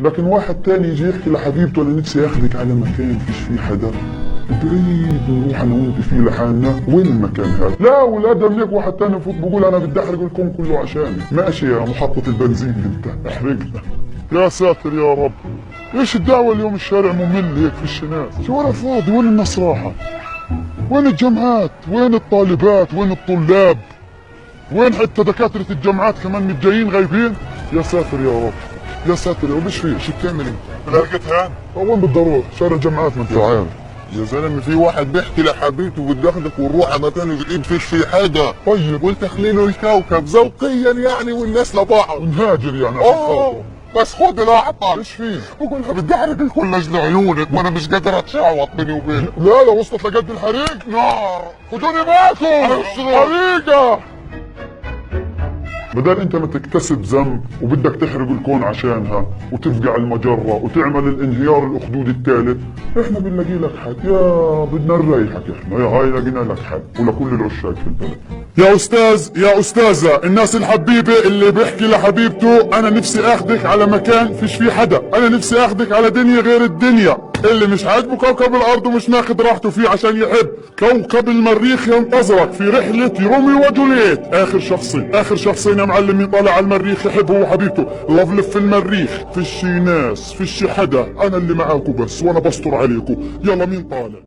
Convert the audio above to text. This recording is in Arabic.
لكن واحد تاني يجي يحكي لحبيبته انا نفسي اخذك على مكان فيش فيه حدا، بعيد نروح انا وانت فيه لحالنا، وين المكان هذا؟ لا ولا منك واحد تاني يفوت بقول انا بدي احرق الكون كله عشانك. ماشي يا محطة البنزين انت احرقنا. يا ساتر يا رب، ايش الدعوة اليوم؟ الشارع ممل هيك فيش ناس، شو ولا فاضي، وين الناس راحة؟ وين الجامعات؟ وين الطالبات؟ وين الطلاب؟ وين حتى دكاترة الجامعات كمان مش جايين غايبين؟ يا ساتر يا رب، يا ساتر يا رب. ايش في؟ شو بتعمل انت؟ لقيتها؟ وين بدي اروح؟ شارع الجامعات ما انت عارف. يا زلمه في واحد بيحكي لحبيبته بدي اخذك ونروح على مكان جديد فيش فيه حدا. طيب والتخليل الكوكب ذوقيا يعني والناس لبعض ونهاجر يعني. بس خد العطل. ايش فيه؟ بقولها بدي احرق الكل لعيونك وانا مش قادر اتشعوط بيني وبينك. لا لو وصلت لقد الحريق نار، خدوني معكم حريقة. بدل انت ما تكتسب ذنب وبدك تحرق الكون عشانها وتفقع المجرة وتعمل الانهيار الاخدودي الثالث، احنا بنلاقي لك حل. يا بدنا نريحك احنا، يا هاي لقينا لك حل ولكل العشاق في البلد. يا استاذ يا استاذة، الناس الحبيبة اللي بيحكي لحبيبته انا نفسي اخذك على مكان فيش فيه حدا، انا نفسي اخذك على دنيا غير الدنيا، اللي مش عاجبه كوكب الارض ومش ماخذ راحته فيه عشان يحب، كوكب المريخ ينتظرك في رحلة روميو وجولييت. اخر شخصين يا معلم يطلع على المريخ يحب هو وحبيبته، لفلف في المريخ فيش ناس فيش حدا، انا اللي معاكو بس وانا بستر عليكو. يلا مين طالع؟